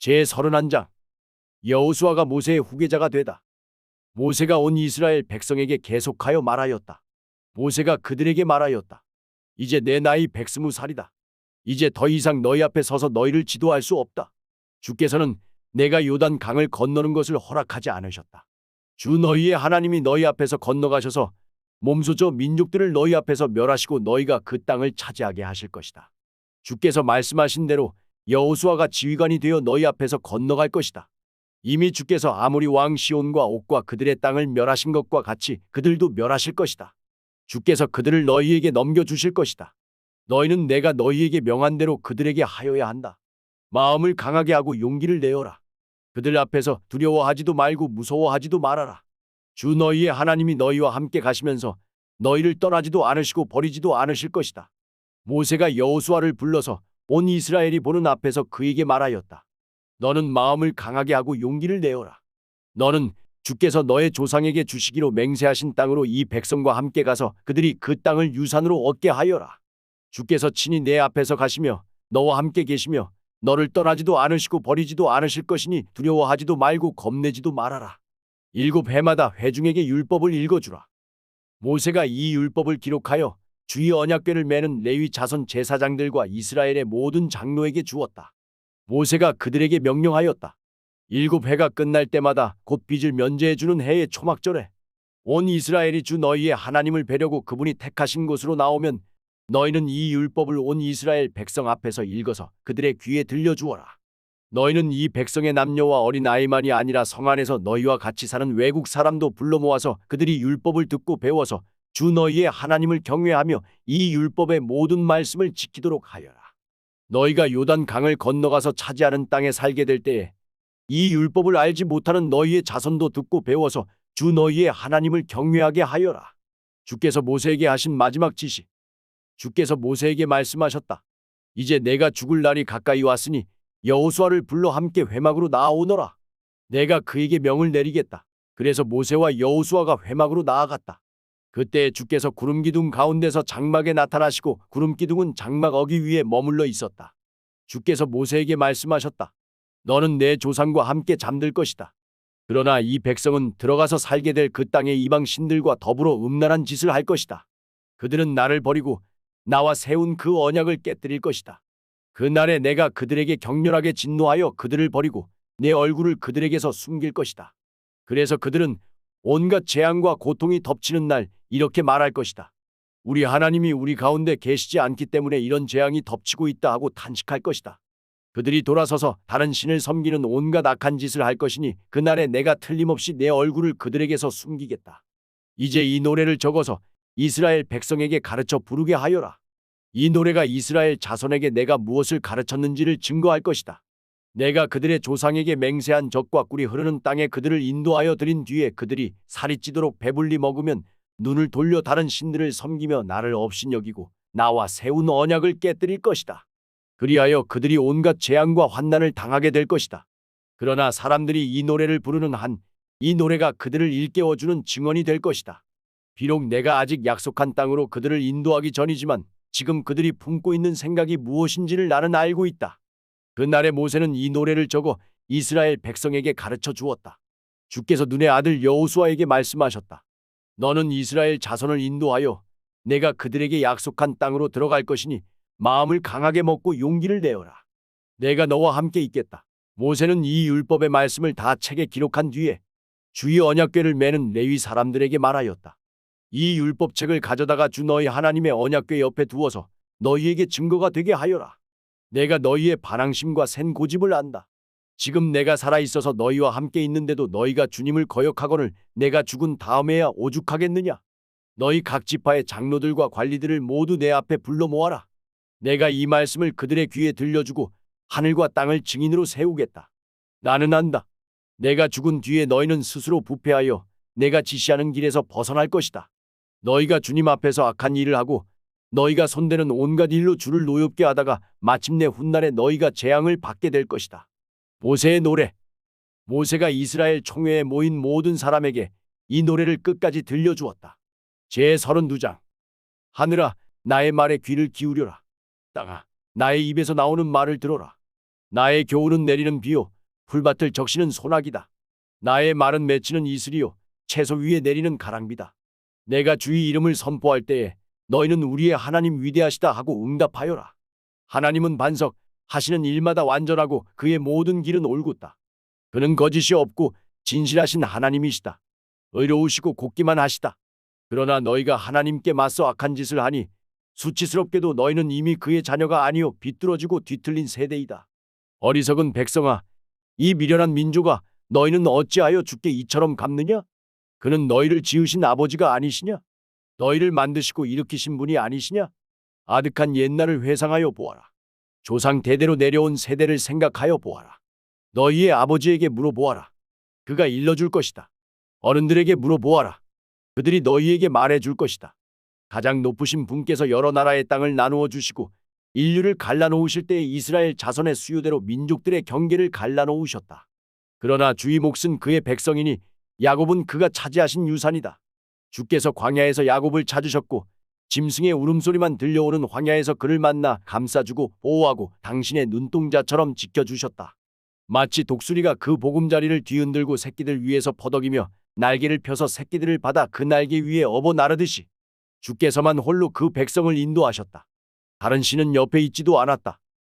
제31장. 여호수아가 모세의 후계자가 되다. 모세가 온 이스라엘 백성에게 계속하여 말하였다. 모세가 그들에게 말하였다. 이제 내 나이 120살이다. 이제 더 이상 너희 앞에 서서 너희를 지도할 수 없다. 주께서는 내가 요단 강을 건너는 것을 허락하지 않으셨다. 주 너희의 하나님이 너희 앞에서 건너가셔서 몸소 저 민족들을 너희 앞에서 멸하시고 너희가 그 땅을 차지하게 하실 것이다. 주께서 말씀하신 대로 여호수아가 지휘관이 되어 너희 앞에서 건너갈 것이다. 이미 주께서 아모리 왕 시온과 옥과 그들의 땅을 멸하신 것과 같이 그들도 멸하실 것이다. 주께서 그들을 너희에게 넘겨주실 것이다. 너희는 내가 너희에게 명한 대로 그들에게 하여야 한다. 마음을 강하게 하고 용기를 내어라. 그들 앞에서 두려워하지도 말고 무서워하지도 말아라. 주 너희의 하나님이 너희와 함께 가시면서 너희를 떠나지도 않으시고 버리지도 않으실 것이다. 모세가 여호수아를 불러서 온 이스라엘이 보는 앞에서 그에게 말하였다. 너는 마음을 강하게 하고 용기를 내어라. 너는 주께서 너의 조상에게 주시기로 맹세하신 땅으로 이 백성과 함께 가서 그들이 그 땅을 유산으로 얻게 하여라. 주께서 친히 내 앞에서 가시며 너와 함께 계시며 너를 떠나지도 않으시고 버리지도 않으실 것이니 두려워하지도 말고 겁내지도 말아라. 7해마다 회중에게 율법을 읽어주라. 모세가 이 율법을 기록하여 주의 언약궤를 매는 레위 자손 제사장들과 이스라엘의 모든 장로에게 주었다. 모세가 그들에게 명령하였다. 7해가 끝날 때마다 곧 빚을 면제해주는 해의 초막절에 온 이스라엘이 주 너희의 하나님을 뵈려고 그분이 택하신 곳으로 나오면 너희는 이 율법을 온 이스라엘 백성 앞에서 읽어서 그들의 귀에 들려주어라. 너희는 이 백성의 남녀와 어린 아이만이 아니라 성 안에서 너희와 같이 사는 외국 사람도 불러 모아서 그들이 율법을 듣고 배워서 주 너희의 하나님을 경외하며 이 율법의 모든 말씀을 지키도록 하여라. 너희가 요단 강을 건너가서 차지하는 땅에 살게 될 때에 이 율법을 알지 못하는 너희의 자손도 듣고 배워서 주 너희의 하나님을 경외하게 하여라. 주께서 모세에게 하신 마지막 지시. 주께서 모세에게 말씀하셨다. 이제 내가 죽을 날이 가까이 왔으니 여호수아를 불러 함께 회막으로 나아오너라. 내가 그에게 명을 내리겠다. 그래서 모세와 여호수아가 회막으로 나아갔다. 그때 주께서 구름기둥 가운데서 장막에 나타나시고 구름기둥은 장막 어기 위에 머물러 있었다. 주께서 모세에게 말씀하셨다. 너는 내 조상과 함께 잠들 것이다. 그러나 이 백성은 들어가서 살게 될 그 땅의 이방 신들과 더불어 음란한 짓을 할 것이다. 그들은 나를 버리고 나와 세운 그 언약을 깨뜨릴 것이다. 그날에 내가 그들에게 격렬하게 진노하여 그들을 버리고 내 얼굴을 그들에게서 숨길 것이다. 그래서 그들은 온갖 재앙과 고통이 덮치는 날 이렇게 말할 것이다. 우리 하나님이 우리 가운데 계시지 않기 때문에 이런 재앙이 덮치고 있다 하고 탄식할 것이다. 그들이 돌아서서 다른 신을 섬기는 온갖 악한 짓을 할 것이니 그날에 내가 틀림없이 내 얼굴을 그들에게서 숨기겠다. 이제 이 노래를 적어서 이스라엘 백성에게 가르쳐 부르게 하여라. 이 노래가 이스라엘 자손에게 내가 무엇을 가르쳤는지를 증거할 것이다. 내가 그들의 조상에게 맹세한 젖과 꿀이 흐르는 땅에 그들을 인도하여 들인 뒤에 그들이 살이 찌도록 배불리 먹으면 눈을 돌려 다른 신들을 섬기며 나를 업신여기고 나와 세운 언약을 깨뜨릴 것이다. 그리하여 그들이 온갖 재앙과 환난을 당하게 될 것이다. 그러나 사람들이 이 노래를 부르는 한 이 노래가 그들을 일깨워주는 증언이 될 것이다. 비록 내가 아직 약속한 땅으로 그들을 인도하기 전이지만 지금 그들이 품고 있는 생각이 무엇인지를 나는 알고 있다. 그날에 모세는 이 노래를 적어 이스라엘 백성에게 가르쳐 주었다. 주께서 눈의 아들 여호수아에게 말씀하셨다. 너는 이스라엘 자손을 인도하여 내가 그들에게 약속한 땅으로 들어갈 것이니 마음을 강하게 먹고 용기를 내어라. 내가 너와 함께 있겠다. 모세는 이 율법의 말씀을 다 책에 기록한 뒤에 주의 언약궤를 매는 레위 사람들에게 말하였다. 이 율법책을 가져다가 주 너희 하나님의 언약궤 옆에 두어서 너희에게 증거가 되게 하여라. 내가 너희의 반항심과 센 고집을 안다. 지금 내가 살아있어서 너희와 함께 있는데도 너희가 주님을 거역하거늘 내가 죽은 다음에야 오죽하겠느냐. 너희 각 지파의 장로들과 관리들을 모두 내 앞에 불러 모아라. 내가 이 말씀을 그들의 귀에 들려주고 하늘과 땅을 증인으로 세우겠다. 나는 안다. 내가 죽은 뒤에 너희는 스스로 부패하여 내가 지시하는 길에서 벗어날 것이다. 너희가 주님 앞에서 악한 일을 하고 너희가 손대는 온갖 일로 주를 노엽게 하다가 마침내 훗날에 너희가 재앙을 받게 될 것이다. 모세의 노래. 모세가 이스라엘 총회에 모인 모든 사람에게 이 노래를 끝까지 들려주었다. 제32장. 하늘아, 나의 말에 귀를 기울여라. 땅아, 나의 입에서 나오는 말을 들어라. 나의 교훈은 내리는 비요 풀밭을 적시는 소나기다. 나의 말은 맺히는 이슬이요 채소 위에 내리는 가랑비다. 내가 주의 이름을 선포할 때에 너희는 우리의 하나님 위대하시다 하고 응답하여라. 하나님은 반석 하시는 일마다 완전하고 그의 모든 길은 옳굿다. 그는 거짓이 없고 진실하신 하나님이시다. 의로우시고 곱기만 하시다. 그러나 너희가 하나님께 맞서 악한 짓을 하니 수치스럽게도 너희는 이미 그의 자녀가 아니요 비뚤어지고 뒤틀린 세대이다. 어리석은 백성아, 이 미련한 민족아, 너희는 어찌하여 주께 이처럼 갚느냐? 그는 너희를 지으신 아버지가 아니시냐? 너희를 만드시고 일으키신 분이 아니시냐? 아득한 옛날을 회상하여 보아라. 조상 대대로 내려온 세대를 생각하여 보아라. 너희의 아버지에게 물어보아라. 그가 일러줄 것이다. 어른들에게 물어보아라. 그들이 너희에게 말해줄 것이다. 가장 높으신 분께서 여러 나라의 땅을 나누어 주시고 인류를 갈라놓으실 때에 이스라엘 자손의 수요대로 민족들의 경계를 갈라놓으셨다. 그러나 주의 몫은 그의 백성이니 야곱은 그가 차지하신 유산이다. 주께서 광야에서 야곱을 찾으셨고 짐승의 울음소리만 들려오는 황야에서 그를 만나 감싸주고 보호하고 당신의 눈동자처럼 지켜주셨다. 마치 독수리가 그 보금자리를 뒤흔들고 새끼들 위에서 퍼덕이며 날개를 펴서 새끼들을 받아 그 날개 위에 업어 나르듯이 주께서만 홀로 그 백성을 인도하셨다. 다른 신은 옆에 있지도 않았다.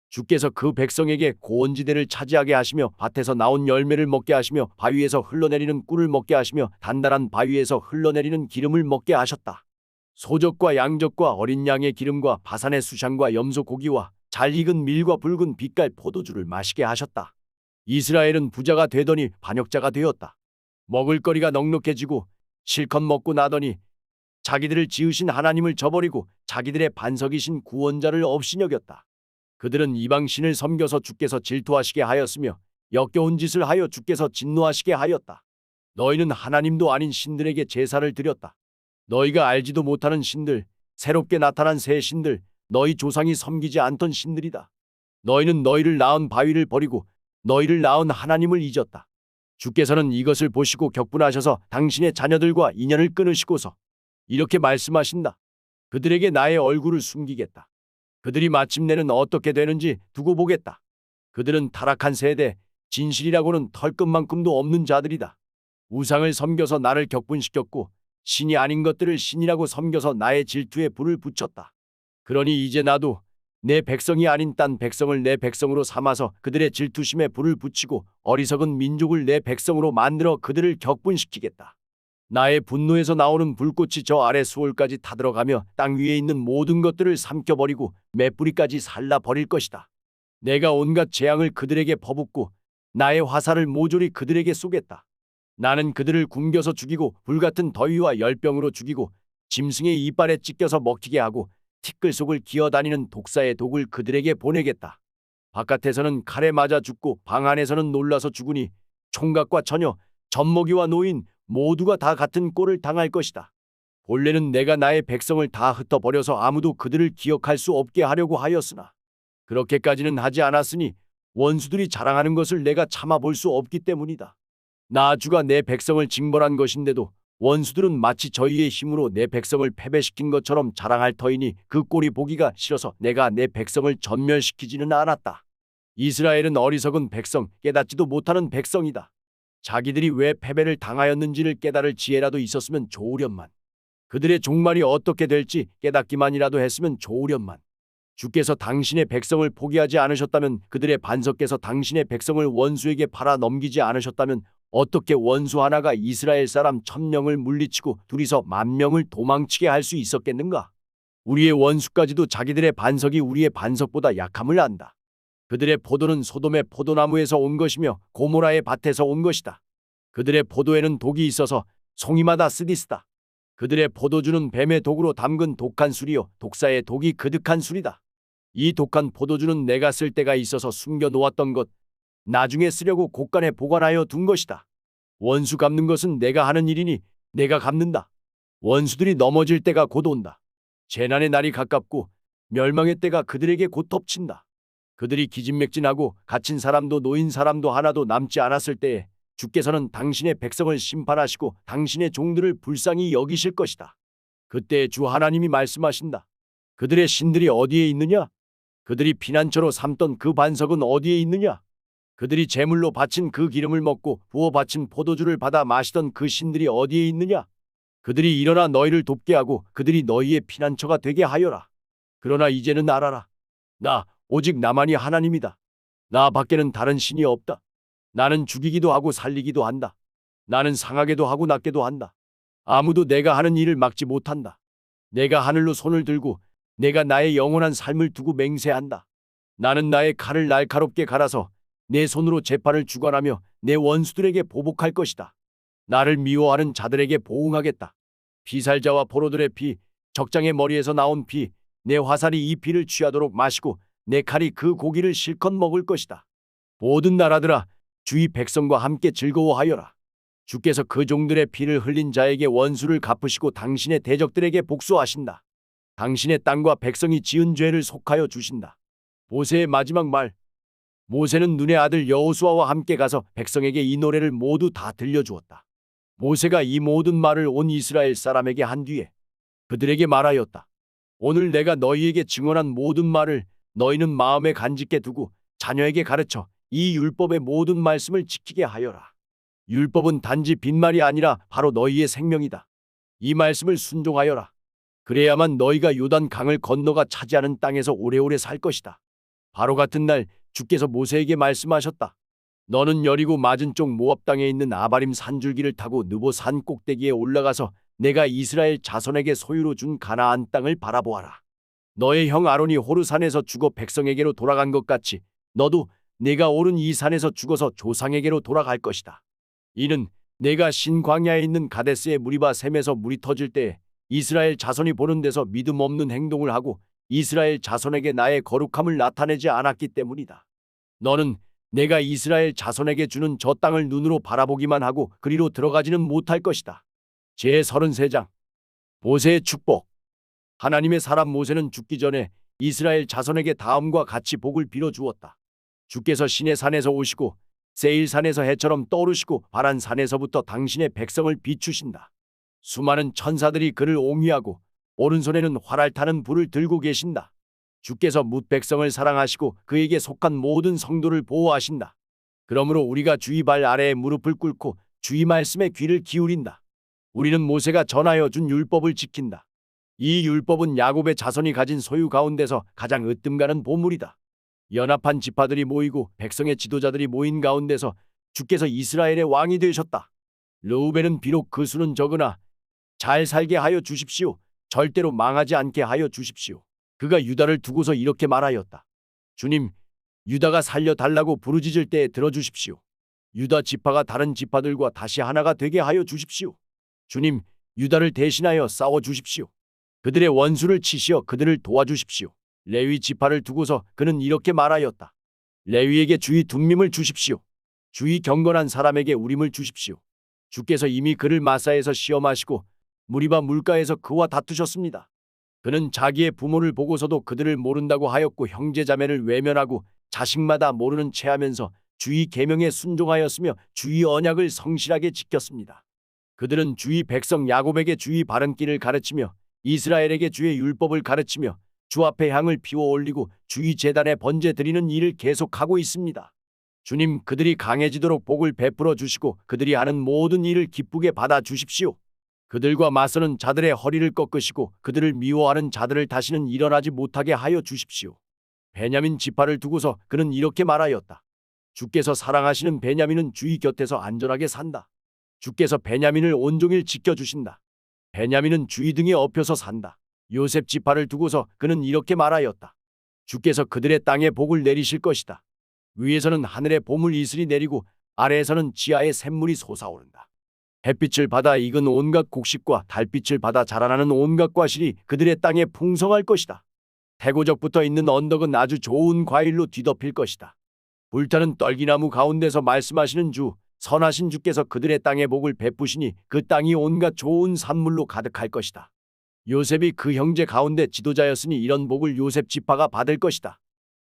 주께서 그 백성에게 고원지대를 차지하게 하시며 밭에서 나온 열매를 먹게 하시며 바위에서 흘러내리는 꿀을 먹게 하시며 단단한 바위에서 흘러내리는 기름을 먹게 하셨다. 소적과 양적과 어린 양의 기름과 바산의 수샹과 염소 고기와 잘 익은 밀과 붉은 빛깔 포도주를 마시게 하셨다. 이스라엘은 부자가 되더니 반역자가 되었다. 먹을거리가 넉넉해지고 실컷 먹고 나더니 자기들을 지으신 하나님을 저버리고 자기들의 반석이신 구원자를 없이 여겼다. 그들은 이방신을 섬겨서 주께서 질투하시게 하였으며 역겨운 짓을 하여 주께서 진노하시게 하였다. 너희는 하나님도 아닌 신들에게 제사를 드렸다. 너희가 알지도 못하는 신들, 새롭게 나타난 새 신들, 너희 조상이 섬기지 않던 신들이다. 너희는 너희를 낳은 바위를 버리고 너희를 낳은 하나님을 잊었다. 주께서는 이것을 보시고 격분하셔서 당신의 자녀들과 인연을 끊으시고서 이렇게 말씀하신다. 그들에게 나의 얼굴을 숨기겠다. 그들이 마침내는 어떻게 되는지 두고 보겠다. 그들은 타락한 세대, 진실이라고는 털끝만큼도 없는 자들이다. 우상을 섬겨서 나를 격분시켰고 신이 아닌 것들을 신이라고 섬겨서 나의 질투에 불을 붙였다. 그러니 이제 나도 내 백성이 아닌 딴 백성을 내 백성으로 삼아서 그들의 질투심에 불을 붙이고 어리석은 민족을 내 백성으로 만들어 그들을 격분시키겠다. 나의 분노에서 나오는 불꽃이 저 아래 수월까지 타들어가며 땅 위에 있는 모든 것들을 삼켜버리고 맷뿌리까지 살라버릴 것이다. 내가 온갖 재앙을 그들에게 퍼붓고 나의 화살을 모조리 그들에게 쏘겠다. 나는 그들을 굶겨서 죽이고 불같은 더위와 열병으로 죽이고 짐승의 이빨에 찢겨서 먹히게 하고 티끌 속을 기어다니는 독사의 독을 그들에게 보내겠다. 바깥에서는 칼에 맞아 죽고 방 안에서는 놀라서 죽으니 총각과 처녀, 젖먹이와 노인 모두가 다 같은 꼴을 당할 것이다. 본래는 내가 나의 백성을 다 흩어버려서 아무도 그들을 기억할 수 없게 하려고 하였으나 그렇게까지는 하지 않았으니 원수들이 자랑하는 것을 내가 참아볼 수 없기 때문이다. 나 주가 내 백성을 징벌한 것인데도 원수들은 마치 저희의 힘으로 내 백성을 패배시킨 것처럼 자랑할 터이니 그 꼴이 보기가 싫어서 내가 내 백성을 전멸시키지는 않았다. 이스라엘은 어리석은 백성, 깨닫지도 못하는 백성이다. 자기들이 왜 패배를 당하였는지를 깨달을 지혜라도 있었으면 좋으련만. 그들의 종말이 어떻게 될지 깨닫기만이라도 했으면 좋으련만. 주께서 당신의 백성을 포기하지 않으셨다면, 그들의 반석께서 당신의 백성을 원수에게 팔아 넘기지 않으셨다면 어떻게 원수 하나가 이스라엘 사람 1000명을 물리치고 둘이서 10,000명을 도망치게 할 수 있었겠는가? 우리의 원수까지도 자기들의 반석이 우리의 반석보다 약함을 안다. 그들의 포도는 소돔의 포도나무에서 온 것이며 고모라의 밭에서 온 것이다. 그들의 포도에는 독이 있어서 송이마다 쓰디스다. 그들의 포도주는 뱀의 독으로 담근 독한 술이요 독사의 독이 그득한 술이다. 이 독한 포도주는 내가 쓸 때가 있어서 숨겨 놓았던 것, 나중에 쓰려고 곳간에 보관하여 둔 것이다. 원수 갚는 것은 내가 하는 일이니 내가 갚는다. 원수들이 넘어질 때가 곧 온다. 재난의 날이 가깝고 멸망의 때가 그들에게 곧 덮친다. 그들이 기진맥진하고 갇힌 사람도 노인 사람도 하나도 남지 않았을 때에 주께서는 당신의 백성을 심판하시고 당신의 종들을 불쌍히 여기실 것이다. 그때 주 하나님이 말씀하신다. 그들의 신들이 어디에 있느냐? 그들이 피난처로 삼던 그 반석은 어디에 있느냐? 그들이 제물로 바친 그 기름을 먹고 부어 바친 포도주를 받아 마시던 그 신들이 어디에 있느냐? 그들이 일어나 너희를 돕게 하고 그들이 너희의 피난처가 되게 하여라. 그러나 이제는 알아라. 나 오직 나만이 하나님이다. 나 밖에는 다른 신이 없다. 나는 죽이기도 하고 살리기도 한다. 나는 상하게도 하고 낫게도 한다. 아무도 내가 하는 일을 막지 못한다. 내가 하늘로 손을 들고 내가 나의 영원한 삶을 두고 맹세한다. 나는 나의 칼을 날카롭게 갈아서 내 손으로 재판을 주관하며 내 원수들에게 보복할 것이다. 나를 미워하는 자들에게 보응하겠다. 피살자와 포로들의 피, 적장의 머리에서 나온 피, 내 화살이 이 피를 취하도록 마시고 내 칼이 그 고기를 실컷 먹을 것이다. 모든 나라들아, 주의 백성과 함께 즐거워하여라. 주께서 그 종들의 피를 흘린 자에게 원수를 갚으시고 당신의 대적들에게 복수하신다. 당신의 땅과 백성이 지은 죄를 속하여 주신다. 모세의 마지막 말. 모세는 눈의 아들 여호수아와 함께 가서 백성에게 이 노래를 모두 다 들려주었다. 모세가 이 모든 말을 온 이스라엘 사람에게 한 뒤에 그들에게 말하였다. 오늘 내가 너희에게 증언한 모든 말을 너희는 마음에 간직해 두고 자녀에게 가르쳐 이 율법의 모든 말씀을 지키게 하여라. 율법은 단지 빈말이 아니라 바로 너희의 생명이다. 이 말씀을 순종하여라. 그래야만 너희가 요단 강을 건너가 차지하는 땅에서 오래오래 살 것이다. 바로 같은 날 주께서 모세에게 말씀하셨다. 너는 여리고 맞은 쪽 모압 땅에 있는 아바림 산줄기를 타고 느보 산 꼭대기에 올라가서 내가 이스라엘 자손에게 소유로 준 가나안 땅을 바라보아라. 너의 형 아론이 호르 산에서 죽어 백성에게로 돌아간 것 같이 너도 내가 오른 이 산에서 죽어서 조상에게로 돌아갈 것이다. 이는 내가 신 광야에 있는 가데스의 무리바 샘에서 물이 터질 때에 이스라엘 자손이 보는 데서 믿음 없는 행동을 하고 이스라엘 자손에게 나의 거룩함을 나타내지 않았기 때문이다. 너는 내가 이스라엘 자손에게 주는 저 땅을 눈으로 바라보기만 하고 그리로 들어가지는 못할 것이다. 제33장 모세의 축복. 하나님의 사람 모세는 죽기 전에 이스라엘 자손에게 다음과 같이 복을 빌어 주었다. 주께서 시내 산에서 오시고 세일산에서 해처럼 떠오르시고 바란 산에서부터 당신의 백성을 비추신다. 수많은 천사들이 그를 옹휘하고 오른손에는 활알 타는 불을 들고 계신다. 주께서 뭇 백성을 사랑하시고 그에게 속한 모든 성도를 보호하신다. 그러므로 우리가 주의 발 아래에 무릎을 꿇고 주의 말씀에 귀를 기울인다. 우리는 모세가 전하여 준 율법을 지킨다. 이 율법은 야곱의 자손이 가진 소유 가운데서 가장 으뜸가는 보물이다. 연합한 지파들이 모이고 백성의 지도자들이 모인 가운데서 주께서 이스라엘의 왕이 되셨다. 르우벤은 비록 그 수는 적으나 잘 살게 하여 주십시오. 절대로 망하지 않게 하여 주십시오. 그가 유다를 두고서 이렇게 말하였다. 주님, 유다가 살려달라고 부르짖을 때에 들어주십시오. 유다 지파가 다른 지파들과 다시 하나가 되게 하여 주십시오. 주님, 유다를 대신하여 싸워주십시오. 그들의 원수를 치시어 그들을 도와주십시오. 레위 지파를 두고서 그는 이렇게 말하였다. 레위에게 주의 둠밈을 주십시오. 주의 경건한 사람에게 우림을 주십시오. 주께서 이미 그를 마사에서 시험하시고 무리바 물가에서 그와 다투셨습니다. 그는 자기의 부모를 보고서도 그들을 모른다고 하였고 형제자매를 외면하고 자식마다 모르는 체하면서 주의 계명에 순종하였으며 주의 언약을 성실하게 지켰습니다. 그들은 주의 백성 야곱에게 주의 바른 길을 가르치며 이스라엘에게 주의 율법을 가르치며 주 앞에 향을 피워 올리고 주의 제단에 번제 드리는 일을 계속하고 있습니다. 주님, 그들이 강해지도록 복을 베풀어 주시고 그들이 하는 모든 일을 기쁘게 받아 주십시오. 그들과 맞서는 자들의 허리를 꺾으시고 그들을 미워하는 자들을 다시는 일어나지 못하게 하여 주십시오. 베냐민 지파를 두고서 그는 이렇게 말하였다. 주께서 사랑하시는 베냐민은 주의 곁에서 안전하게 산다. 주께서 베냐민을 온종일 지켜주신다. 베냐민은 주의 등에 업혀서 산다. 요셉 지파를 두고서 그는 이렇게 말하였다. 주께서 그들의 땅에 복을 내리실 것이다. 위에서는 하늘의 보물 이슬이 내리고 아래에서는 지하의 샘물이 솟아오른다. 햇빛을 받아 익은 온갖 곡식과 달빛을 받아 자라나는 온갖 과실이 그들의 땅에 풍성할 것이다. 태고적부터 있는 언덕은 아주 좋은 과일로 뒤덮일 것이다. 불타는 떨기나무 가운데서 말씀하시는 주, 선하신 주께서 그들의 땅에 복을 베푸시니 그 땅이 온갖 좋은 산물로 가득할 것이다. 요셉이 그 형제 가운데 지도자였으니 이런 복을 요셉 지파가 받을 것이다.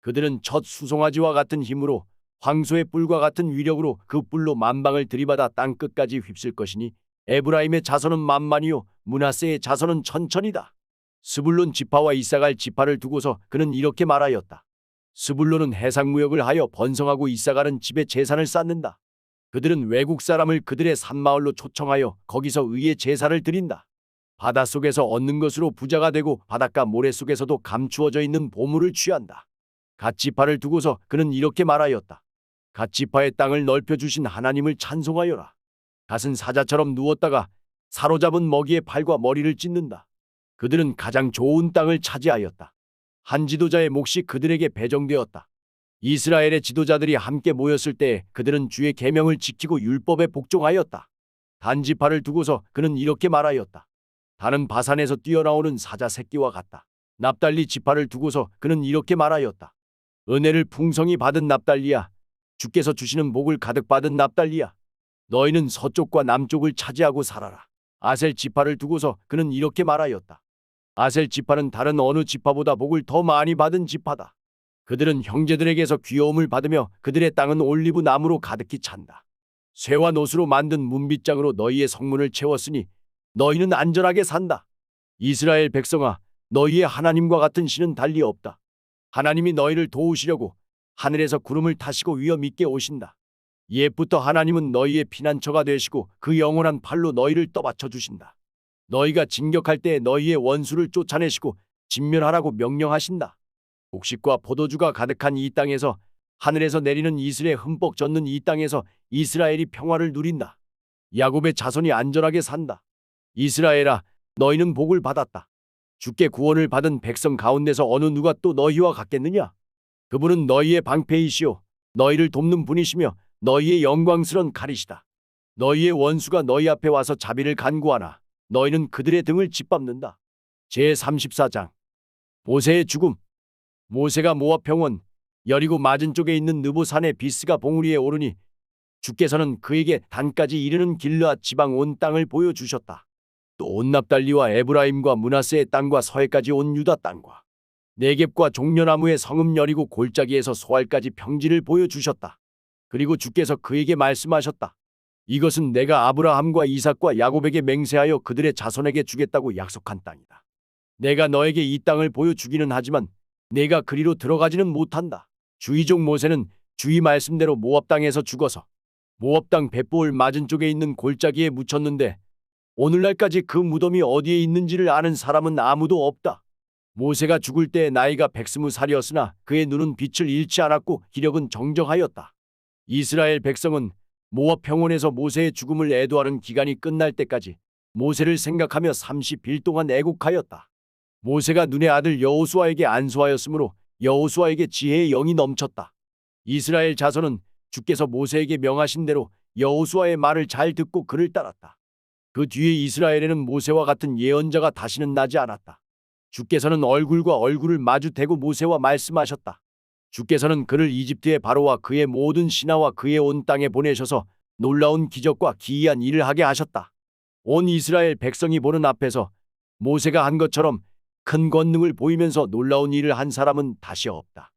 그들은 첫 수송아지와 같은 힘으로 황소의 뿔과 같은 위력으로 그 뿔로 만방을 들이받아 땅 끝까지 휩쓸 것이니 에브라임의 자손은 만만이요 므낫세의 자손은 천천이다. 스불론 지파와 이사갈 지파를 두고서 그는 이렇게 말하였다. 스불론은 해상무역을 하여 번성하고 이사가는 집에 재산을 쌓는다. 그들은 외국 사람을 그들의 산마을로 초청하여 거기서 의의 제사를 드린다. 바닷속에서 얻는 것으로 부자가 되고 바닷가 모래속에서도 감추어져 있는 보물을 취한다. 갓지파를 두고서 그는 이렇게 말하였다. 갓지파의 땅을 넓혀주신 하나님을 찬송하여라. 갓은 사자처럼 누웠다가 사로잡은 먹이의 팔과 머리를 찢는다. 그들은 가장 좋은 땅을 차지하였다. 한 지도자의 몫이 그들에게 배정되었다. 이스라엘의 지도자들이 함께 모였을 때 그들은 주의 계명을 지키고 율법에 복종하였다. 단 지파를 두고서 그는 이렇게 말하였다. 단은 바산에서 뛰어나오는 사자 새끼와 같다. 납달리 지파를 두고서 그는 이렇게 말하였다. 은혜를 풍성히 받은 납달리야, 주께서 주시는 복을 가득 받은 납달리야, 너희는 서쪽과 남쪽을 차지하고 살아라. 아셀 지파를 두고서 그는 이렇게 말하였다. 아셀 지파는 다른 어느 지파보다 복을 더 많이 받은 지파다. 그들은 형제들에게서 귀여움을 받으며 그들의 땅은 올리브 나무로 가득히 찬다. 쇠와 노수로 만든 문빗장으로 너희의 성문을 채웠으니 너희는 안전하게 산다. 이스라엘 백성아, 너희의 하나님과 같은 신은 달리 없다. 하나님이 너희를 도우시려고 하늘에서 구름을 타시고 위엄 있게 오신다. 옛부터 하나님은 너희의 피난처가 되시고 그 영원한 팔로 너희를 떠받쳐 주신다. 너희가 진격할 때 너희의 원수를 쫓아내시고 진멸하라고 명령하신다. 곡식과 포도주가 가득한 이 땅에서, 하늘에서 내리는 이슬에 흠뻑 젖는 이 땅에서 이스라엘이 평화를 누린다. 야곱의 자손이 안전하게 산다. 이스라엘아, 너희는 복을 받았다. 주께 구원을 받은 백성 가운데서 어느 누가 또 너희와 같겠느냐? 그분은 너희의 방패이시오, 너희를 돕는 분이시며 너희의 영광스런 칼이시다. 너희의 원수가 너희 앞에 와서 자비를 간구하나 너희는 그들의 등을 짓밟는다. 제34장 모세의 죽음. 모세가 모압 평원 여리고 맞은 쪽에 있는 느보산의 비스가 봉우리 위에 오르니 주께서는 그에게 단까지 이르는 길르앗 지방 온 땅을 보여주셨다. 또 온 납달리와 에브라임과 므낫세의 땅과 서해까지 온 유다 땅과 네겝과 종려나무의 성읍 여리고 골짜기에서 소알까지 평지를 보여주셨다. 그리고 주께서 그에게 말씀하셨다. 이것은 내가 아브라함과 이삭과 야곱에게 맹세하여 그들의 자손에게 주겠다고 약속한 땅이다. 내가 너에게 이 땅을 보여주기는 하지만 내가 그리로 들어가지는 못한다. 주의종 모세는 주의 말씀대로 모압 땅에서 죽어서 모압 땅 벳보을 맞은 쪽에 있는 골짜기에 묻혔는데 오늘날까지 그 무덤이 어디에 있는지를 아는 사람은 아무도 없다. 모세가 죽을 때 나이가 120살이었으나 그의 눈은 빛을 잃지 않았고 기력은 정정하였다. 이스라엘 백성은 모압 평원에서 모세의 죽음을 애도하는 기간이 끝날 때까지 모세를 생각하며 30일 동안 애곡하였다. 모세가 눈의 아들 여호수아에게 안수하였으므로 여호수아에게 지혜의 영이 넘쳤다. 이스라엘 자손은 주께서 모세에게 명하신 대로 여호수아의 말을 잘 듣고 그를 따랐다. 그 뒤에 이스라엘에는 모세와 같은 예언자가 다시는 나지 않았다. 주께서는 얼굴과 얼굴을 마주 대고 모세와 말씀하셨다. 주께서는 그를 이집트의 바로와 그의 모든 신하와 그의 온 땅에 보내셔서 놀라운 기적과 기이한 일을 하게 하셨다. 온 이스라엘 백성이 보는 앞에서 모세가 한 것처럼 큰 권능을 보이면서 놀라운 일을 한 사람은 다시 없다.